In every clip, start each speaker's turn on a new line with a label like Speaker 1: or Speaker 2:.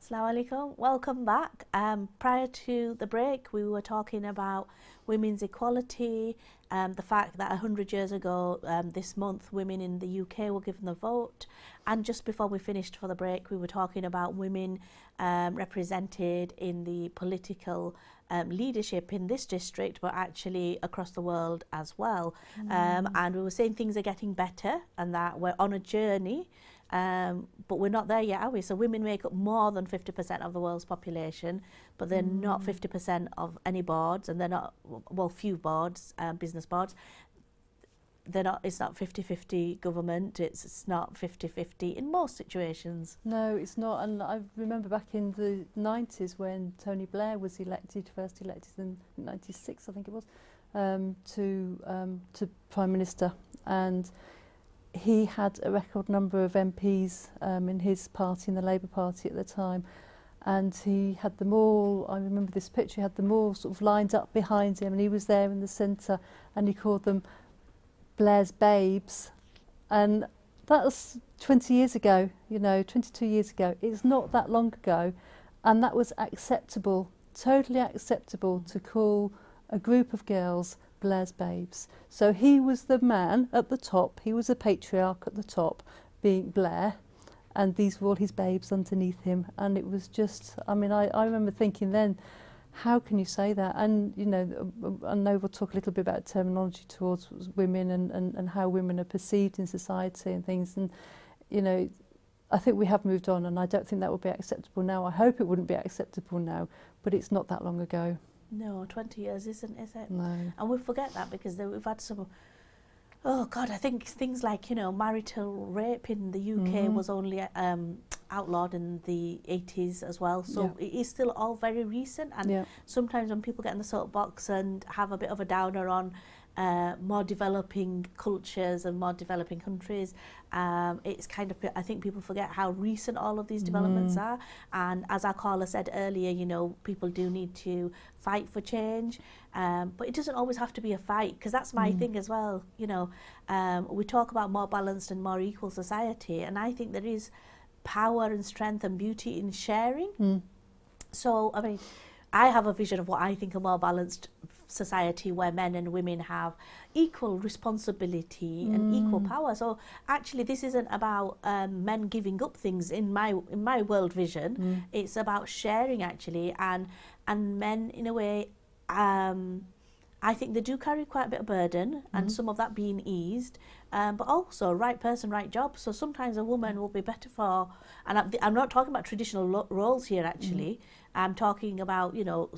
Speaker 1: Assalamu alaikum. Welcome back. Prior to the break, we were talking about women's equality, the fact that 100 years ago, this month, women in the UK were given the vote. And just before we finished for the break, we were talking about women represented in the political leadership in this district, but actually across the world as well. And we were saying things are getting better and that we're on a journey. But we're not there yet, are we? So women make up more than 50% of the world's population, but they're not 50% of any boards, and they're not, well, few boards, business boards. They're not, it's not 50-50 government, it's not 50-50 in most situations.
Speaker 2: No, it's not. And I remember back in the 90s when Tony Blair was elected, first elected in 96, I think it was, to Prime Minister. And he had a record number of MPs in his party, in the Labour Party at the time, and he had them all, I remember this picture, he had them all sort of lined up behind him, and he was there in the centre, and he called them Blair's babes. And that was 20 years ago, you know, 22 years ago. It's not that long ago, and that was acceptable, totally acceptable, to call a group of girls Blair's babes. So he was the man at the top, he was a patriarch at the top, being Blair, and these were all his babes underneath him. And it was just, I mean, I remember thinking then, how can you say that? And, you know, I know we'll talk a little bit about terminology towards women and how women are perceived in society and things. And, you know, I think we have moved on, and I don't think that would be acceptable now. I hope it wouldn't be acceptable now, but it's not that long ago.
Speaker 1: No, 20 years isn't, is it?
Speaker 2: No.
Speaker 1: And we forget that because we've had some, oh God, I think things like, you know, marital rape in the UK was only outlawed in the 80s as well. So it is still all very recent. And sometimes when people get in the soapbox and have a bit of a downer on more developing cultures and more developing countries, it's kind of, I think people forget how recent all of these developments are. And as our caller said earlier, you know, people do need to fight for change, but it doesn't always have to be a fight, because that's my thing as well. You know, we talk about more balanced and more equal society, and I think there is power and strength and beauty in sharing. So, I mean, I have a vision of what I think a more balanced society where men and women have equal responsibility and equal power. So actually this isn't about men giving up things in my world vision. It's about sharing actually, and men in a way, I think they do carry quite a bit of burden, and some of that being eased, but also right person, right job. So sometimes a woman will be better for, and I'm not talking about traditional roles here actually, I'm talking about, you know,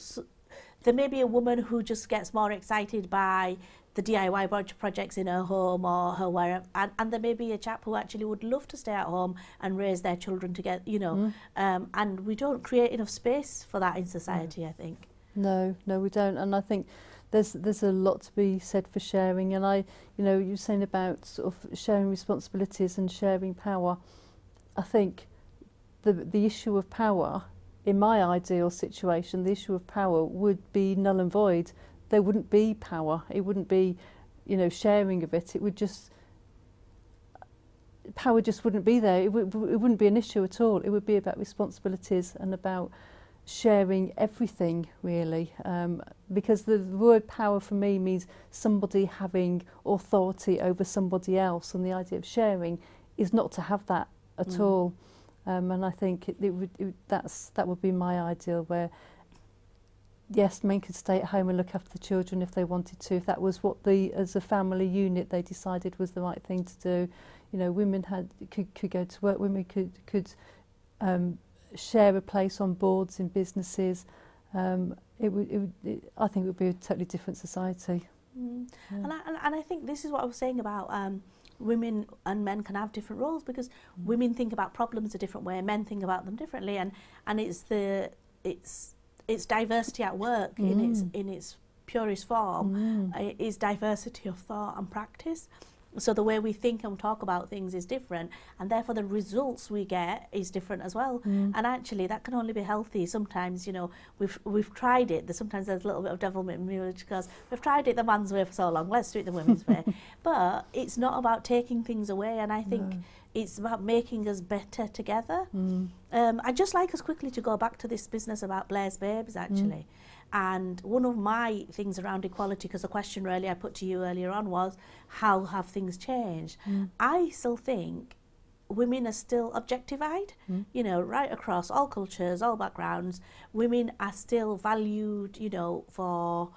Speaker 1: there may be a woman who just gets more excited by the DIY projects in her home or her wherever, and there may be a chap who actually would love to stay at home and raise their children together, you know, and we don't create enough space for that in society, I think.
Speaker 2: No, we don't. And I think there's a lot to be said for sharing. And you know, you're saying about sort of sharing responsibilities and sharing power. I think the issue of power, in my ideal situation, the issue of power would be null and void. There wouldn't be power. It wouldn't be, you know, sharing of it. It would just, power just wouldn't be there. It wouldn't be an issue at all. It would be about responsibilities and about sharing everything, really. Because the word power for me means somebody having authority over somebody else, and the idea of sharing is not to have that at all. And I think that would be my ideal, where yes, men could stay at home and look after the children if they wanted to, if that was what as a family unit they decided was the right thing to do. You know, women could go to work, women could share a place on boards in businesses. I think it would be a totally different society.
Speaker 1: And I think this is what I was saying about women and men can have different roles, because women think about problems a different way, men think about them differently, and it's diversity at work in its purest form. It is diversity of thought and practice. So the way we think and talk about things is different, and therefore the results we get is different as well. And actually that can only be healthy. Sometimes, you know, we've tried it. Sometimes there's a little bit of devilment in me, which goes, we've tried it the man's way for so long, let's do it the women's way. But it's not about taking things away, and I think it's about making us better together. I'd just like us quickly to go back to this business about Blair's Babes, actually. And one of my things around equality, because the question really I put to you earlier on was, how have things changed? I still think women are still objectified, you know, right across all cultures, all backgrounds. Women are still valued, you know, for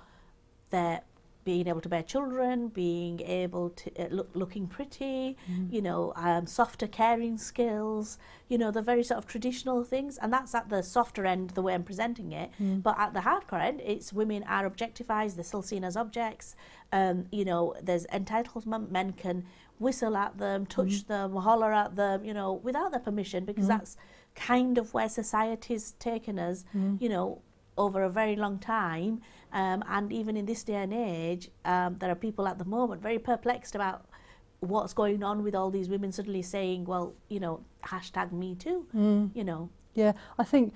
Speaker 1: their being able to bear children, being able to looking pretty, you know, softer caring skills, you know, the very sort of traditional things. And that's at the softer end, the way I'm presenting it. But at the hardcore end, it's women are objectified, they're still seen as objects. You know, there's entitlement, men can whistle at them, touch them, holler at them, you know, without their permission, because that's kind of where society's taken us, you know, over a very long time. And even in this day and age, there are people at the moment very perplexed about what's going on with all these women suddenly saying, well, you know, hashtag me too, you know.
Speaker 2: Yeah, I think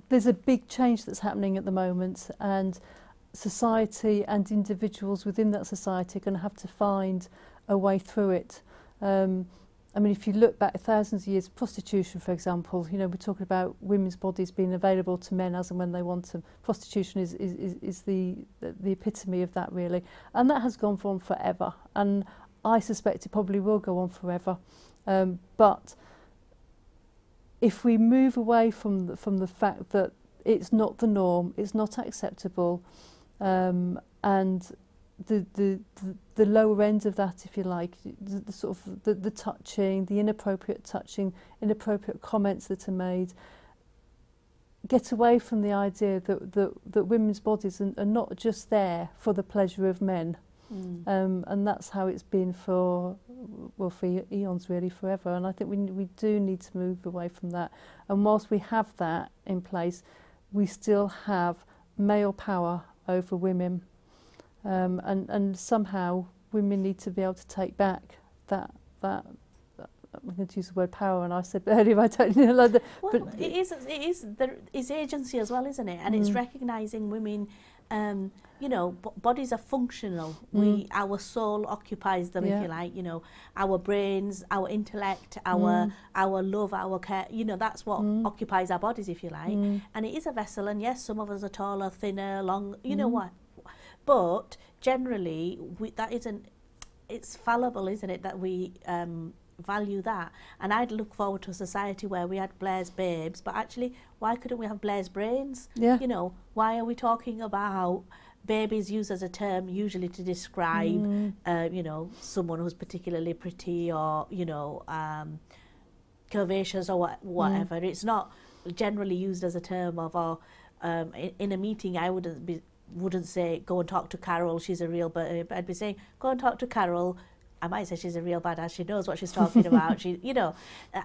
Speaker 2: there's a big change that's happening at the moment, and society and individuals within that society are going to have to find a way through it. I mean, if you look back thousands of years, prostitution, for example, you know, we're talking about women's bodies being available to men as and when they want them. Prostitution is the epitome of that, really. And that has gone on forever. And I suspect it probably will go on forever. But if we move away from the fact that it's not the norm, it's not acceptable, and the lower end of that, if you like, the sort of the touching, the inappropriate touching, inappropriate comments that are made, get away from the idea that women's bodies are not just there for the pleasure of men. And that's how it's been for eons, really, forever. And I think we do need to move away from that. And whilst we have that in place, we still have male power over women. And somehow women need to be able to take back that I'm going to use the word power, and I said earlier I don't know. Like
Speaker 1: well, but there is agency as well, isn't it? And it's recognising women. You know, bodies are functional. Our soul occupies them, if you like. You know, our brains, our intellect, our love, our care. You know, that's what occupies our bodies, if you like. And it is a vessel. And yes, some of us are taller, thinner, long. You know what? But generally, that isn't. It's fallible, isn't it? That we value that. And I'd look forward to a society where we had Blair's Babes, but actually, why couldn't we have Blair's Brains?
Speaker 2: Yeah.
Speaker 1: You know, why are we talking about babies used as a term usually to describe, you know, someone who's particularly pretty or, you know, curvaceous or whatever. It's not generally used as a term of, or in a meeting, I wouldn't say, go and talk to Carol, she's a real babe. I'd be saying, go and talk to Carol. I might say she's a real badass, she knows what she's talking about. She, you know,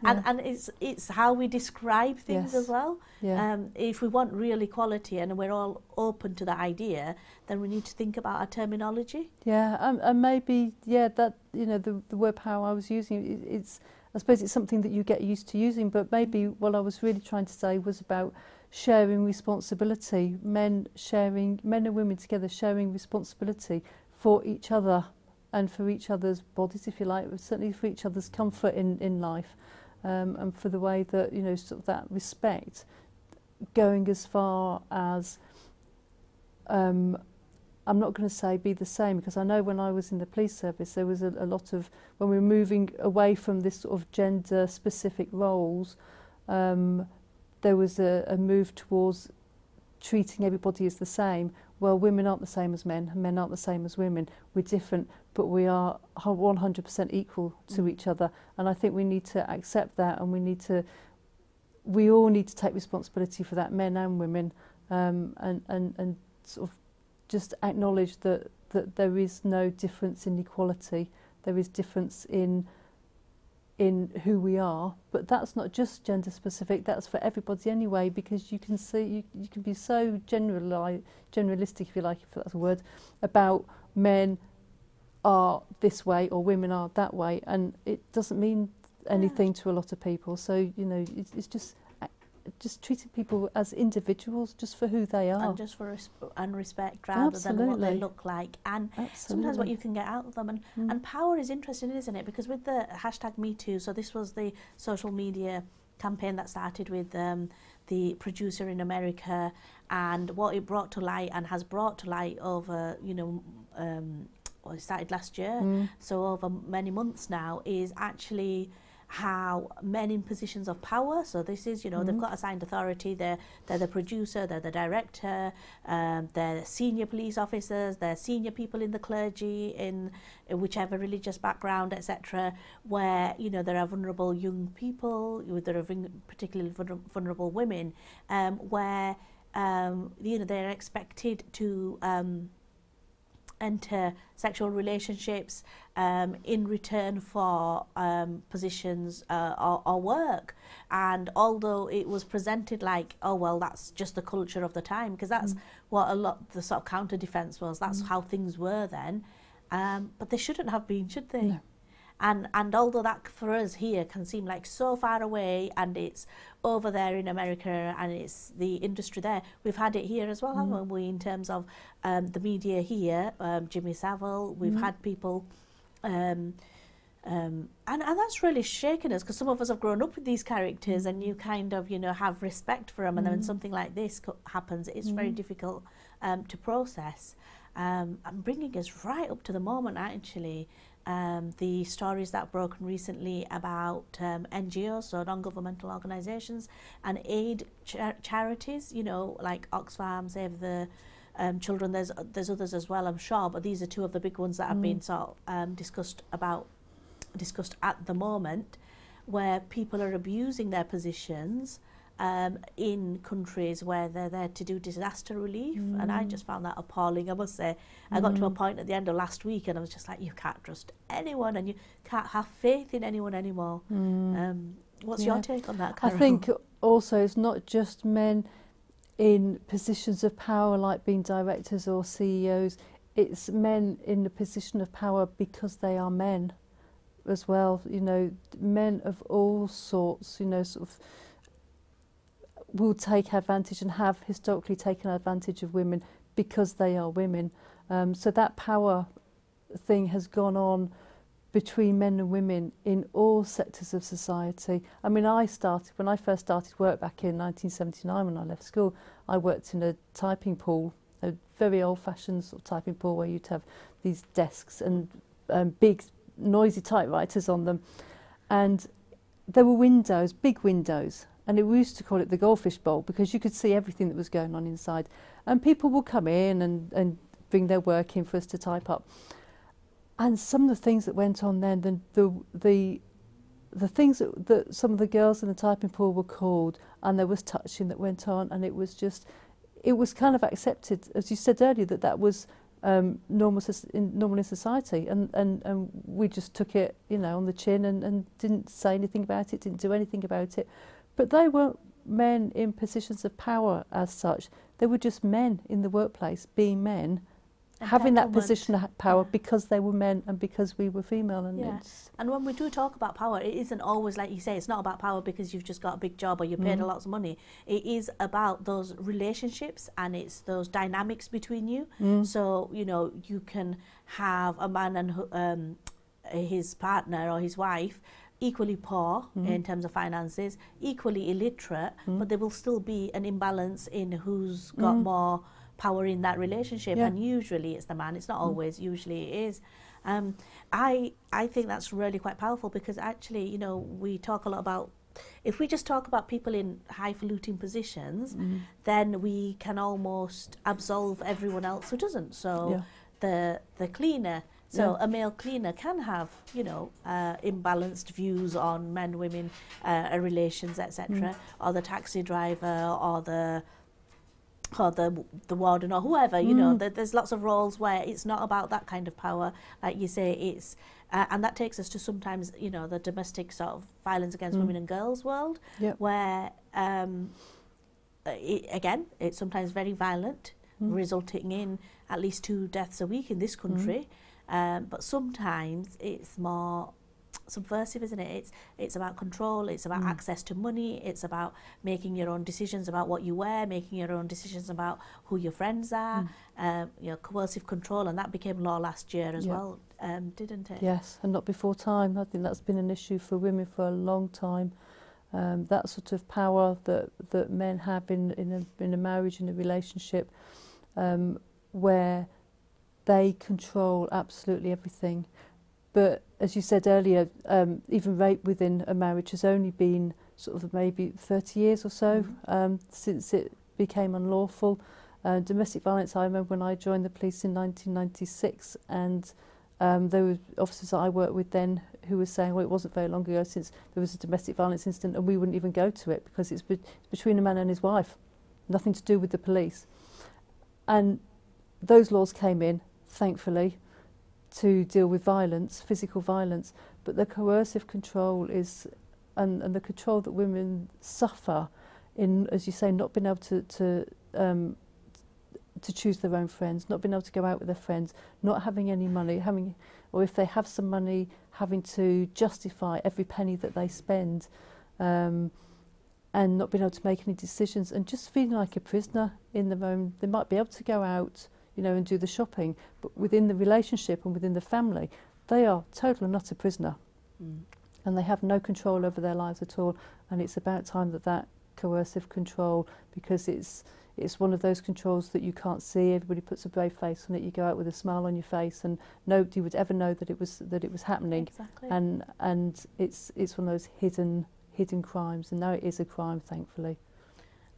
Speaker 1: and it's how we describe things as well. Yeah. If we want real equality and we're all open to that idea, then we need to think about our terminology.
Speaker 2: Yeah, and maybe, that, you know, the word power I was using, I suppose it's something that you get used to using, but maybe what I was really trying to say was about sharing responsibility, men and women together sharing responsibility for each other and for each other's bodies, if you like, certainly for each other's comfort in life, and for the way that, you know, sort of that respect going as far as, I'm not going to say be the same, because I know when I was in the police service there was a lot of, when we were moving away from this sort of gender specific roles, there was a move towards treating everybody as the same. Well, women aren't the same as men, and men aren't the same as women. We're different, but we are 100% equal to each other. And I think we need to accept that, and we all need to take responsibility for that, men and women, and sort of just acknowledge that there is no difference in equality. There is difference in who we are, but that's not just gender specific, that's for everybody anyway, because you can see, you can be so generalistic, if you like, if that's a word, about men are this way or women are that way, and it doesn't mean anything to a lot of people. So, you know, it's just just treating people as individuals, just for who they are,
Speaker 1: and just for respect rather than what they look like, and sometimes what you can get out of them. And power is interesting, isn't it? Because with the hashtag #MeToo, so this was the social media campaign that started with the producer in America, and what it brought to light and has brought to light over, you know, well, it started last year, so over many months now, is actually how men in positions of power, so this is, you know, they've got assigned authority, they're the producer, they're the director, they're senior police officers, they're senior people in the clergy, in whichever religious background, etc., where, you know, there are vulnerable young people, there are particularly vulnerable women, where, you know, they're expected to enter sexual relationships in return for positions or work. And although it was presented like, oh well, that's just the culture of the time, because that's what a lot the sort of counter defence was, that's how things were then, but they shouldn't have been, should they? No. And although that for us here can seem like so far away, and it's over there in America and it's the industry there, we've had it here as well, haven't we, in terms of the media here, Jimmy Savile, we've had people, and that's really shaken us, because some of us have grown up with these characters and you kind of, you know, have respect for them, and then when something like this happens, it's very difficult to process. And bringing us right up to the moment, actually, the stories that have broken recently about NGOs, so non-governmental organisations, and aid charities, you know, like Oxfam, Save the Children. There's others as well, I'm sure, but these are two of the big ones that have been sort of discussed at the moment, where people are abusing their positions in countries where they're there to do disaster relief, and I just found that appalling, I must say. I got to a point at the end of last week and I was just like, you can't trust anyone and you can't have faith in anyone anymore. What's your take on that, Carol?
Speaker 2: I think also it's not just men in positions of power like being directors or CEOs, it's men in the position of power because they are men as well, you know, men of all sorts, you know, sort of will take advantage and have historically taken advantage of women because they are women. So that power thing has gone on between men and women in all sectors of society. I mean, when I first started work back in 1979 when I left school, I worked in a typing pool, a very old-fashioned sort of typing pool where you'd have these desks and big noisy typewriters on them. And there were windows, big windows, and we used to call it the goldfish bowl because you could see everything that was going on inside. And people would come in and bring their work in for us to type up. And some of the things that went on then, the things that some of the girls in the typing pool were called, and there was touching that went on, and it was kind of accepted, as you said earlier, that was normal in society, and we just took it, you know, on the chin and didn't say anything about it, didn't do anything about it. But they weren't men in positions of power as such. They were just men in the workplace, being men, having that position of power because they were men and because we were female. And
Speaker 1: when we do talk about power, it isn't always, like you say, it's not about power because you've just got a big job or you're paid a lot of money. It is about those relationships and it's those dynamics between you. So, you know, you can have a man and his partner or his wife equally poor in terms of finances, equally illiterate, but there will still be an imbalance in who's got more power in that relationship, and usually it's the man. It's not always, usually it is. I think that's really quite powerful because actually, you know, we talk a lot about, if we just talk about people in highfalutin positions, then we can almost absolve everyone else who doesn't. So the cleaner, a male cleaner can have, you know, imbalanced views on men, women, relations, etc. Or the taxi driver, or the warden, or whoever, you know, there's lots of roles where it's not about that kind of power, like you say, it's and that takes us to sometimes, you know, the domestic sort of violence against women and girls world, where it's sometimes very violent, resulting in at least 2 deaths a week in this country, but sometimes it's more subversive, isn't it? It's about control, it's about access to money, it's about making your own decisions about what you wear, making your own decisions about who your friends are, you know, coercive control, and that became law last year as well, didn't it?
Speaker 2: Yes, and not before time. I think that's been an issue for women for a long time. That sort of power that men have in a marriage, in a relationship, where they control absolutely everything. But as you said earlier, even rape within a marriage has only been sort of maybe 30 years or so since it became unlawful. Domestic violence, I remember when I joined the police in 1996, and there were officers that I worked with then who were saying, well, it wasn't very long ago since there was a domestic violence incident and we wouldn't even go to it because it's between a man and his wife, nothing to do with the police. And those laws came in, thankfully, to deal with violence, physical violence, but the coercive control is, and the control that women suffer in, as you say, not being able to choose their own friends, not being able to go out with their friends, not having any money, or if they have some money, having to justify every penny that they spend, and not being able to make any decisions, and just feeling like a prisoner in their own. They might be able to go out, you know, and do the shopping, but within the relationship and within the family, they are total and utter prisoner, and they have no control over their lives at all. And it's about time that coercive control, because it's one of those controls that you can't see. Everybody puts a brave face on it. You go out with a smile on your face, and nobody would ever know that it was happening.
Speaker 1: Exactly.
Speaker 2: And it's one of those hidden crimes, and now it is a crime, thankfully.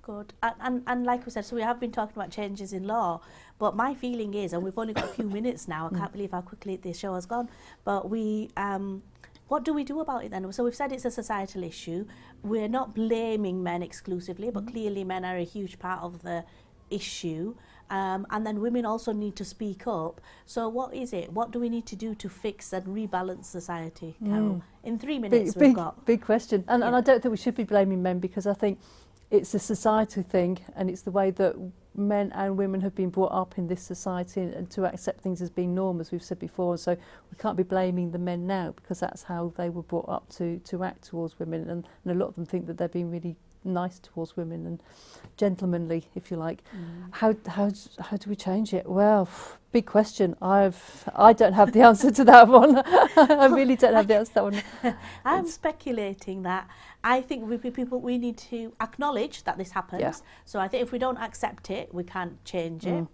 Speaker 1: Good. And like we said, so we have been talking about changes in law, but my feeling is, and we've only got a few minutes now, I can't believe how quickly the show has gone, but what do we do about it then? So we've said it's a societal issue. We're not blaming men exclusively, but clearly men are a huge part of the issue. And then women also need to speak up. So what is it? What do we need to do to fix and rebalance society, Carol? In 3 minutes we've got.
Speaker 2: Big question. And I don't think we should be blaming men, because I think it's a society thing, and it's the way that men and women have been brought up in this society, and to accept things as being norm, as we've said before. So we can't be blaming the men now, because that's how they were brought up to act towards women, and a lot of them think that they're being really nice towards women and gentlemanly, if you like. How do we change it? Well, big question. I don't have the answer to that one. I really don't have the answer to that one.
Speaker 1: I'm speculating that I think we need to acknowledge that this happens.
Speaker 2: Yeah.
Speaker 1: So I think if we don't accept it, we can't change it.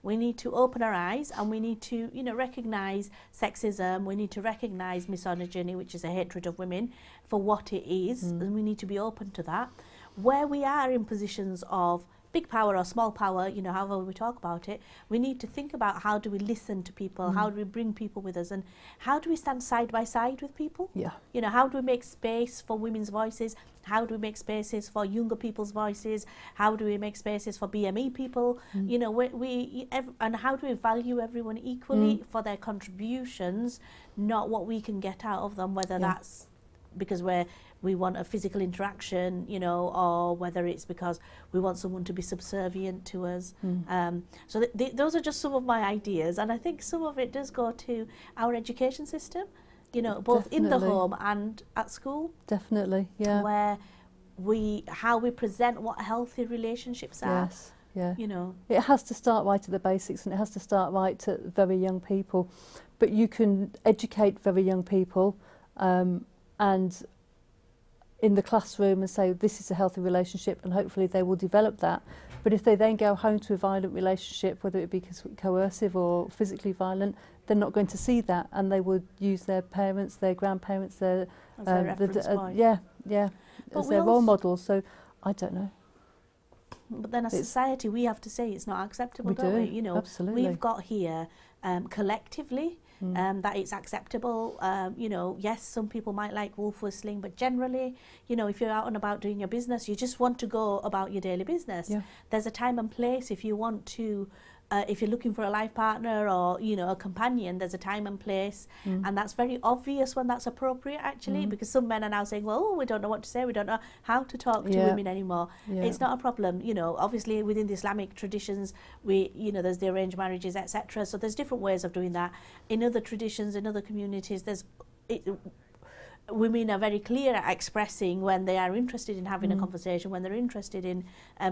Speaker 1: We need to open our eyes, and we need to, you know, recognise sexism. We need to recognise misogyny, which is a hatred of women, for what it is, and we need to be open to that. Where we are in positions of big power or small power, you know, however we talk about it, we need to think about how do we listen to people, how do we bring people with us, and how do we stand side by side with people?
Speaker 2: Yeah.
Speaker 1: You know, how do we make space for women's voices? How do we make spaces for younger people's voices? How do we make spaces for BME people? You know, and how do we value everyone equally for their contributions, not what we can get out of them, whether that's because we want a physical interaction, you know, or whether it's because we want someone to be subservient to us. So those are just some of my ideas, and I think some of it does go to our education system, you know, both in the home and at school.
Speaker 2: Definitely, yeah.
Speaker 1: Where how we present what healthy relationships are.
Speaker 2: Yes, yeah.
Speaker 1: You know,
Speaker 2: it has to start right at the basics, and it has to start right at very young people. But you can educate very young people, and in the classroom, and say this is a healthy relationship, and hopefully they will develop that. But if they then go home to a violent relationship, whether it be coercive or physically violent, they're not going to see that, and they would use their parents, their grandparents, their
Speaker 1: reference point.
Speaker 2: As their role models. So I don't know.
Speaker 1: But then as a society, we have to say it's not acceptable, don't we? You know,
Speaker 2: absolutely.
Speaker 1: We've got here collectively that it's acceptable. You know, yes, some people might like wolf whistling, but generally, you know, if you're out and about doing your business, you just want to go about your daily business. Yeah. There's a time and place if you want to. If you're looking for a life partner or, you know, a companion, there's a time and place, and that's very obvious when that's appropriate, actually, because some men are now saying, well, we don't know what to say, we don't know how to talk to women anymore. It's not a problem, you know. Obviously, within the Islamic traditions, you know, there's the arranged marriages, etc. So there's different ways of doing that. In other traditions, in other communities, women are very clear at expressing when they are interested in having a conversation, when they're interested in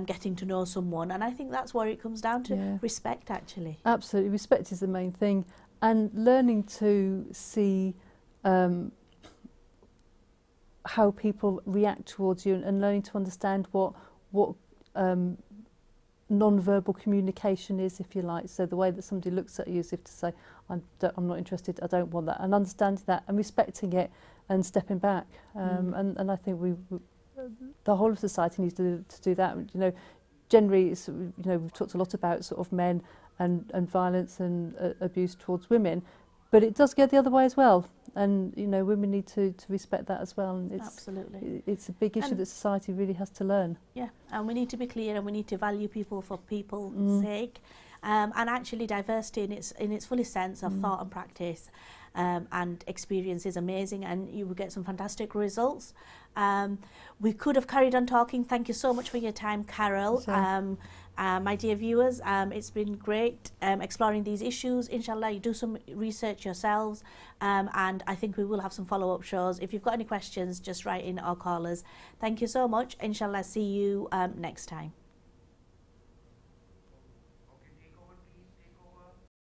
Speaker 1: getting to know someone. And I think that's where it comes down to respect, actually.
Speaker 2: Absolutely, respect is the main thing, and learning to see how people react towards you, and learning to understand what non-verbal communication is, if you like. So the way that somebody looks at you as if to say, I'm not interested, I don't want that, and understanding that and respecting it and stepping back. And I think the whole of society needs to do that. You know, generally, it's, you know, we've talked a lot about sort of men and violence and abuse towards women, but it does go the other way as well. And, you know, women need to respect that as well. And
Speaker 1: Absolutely.
Speaker 2: It's a big issue that society really has to learn.
Speaker 1: Yeah, and we need to be clear, and we need to value people for people's sake. And actually diversity in its fullest sense of thought and practice and experience is amazing, and you will get some fantastic results. We could have carried on talking. Thank you so much for your time, Carol. My dear viewers, it's been great exploring these issues. Inshallah, you do some research yourselves, and I think we will have some follow-up shows. If you've got any questions, just write in or call us. Thank you so much. Inshallah, see you next time.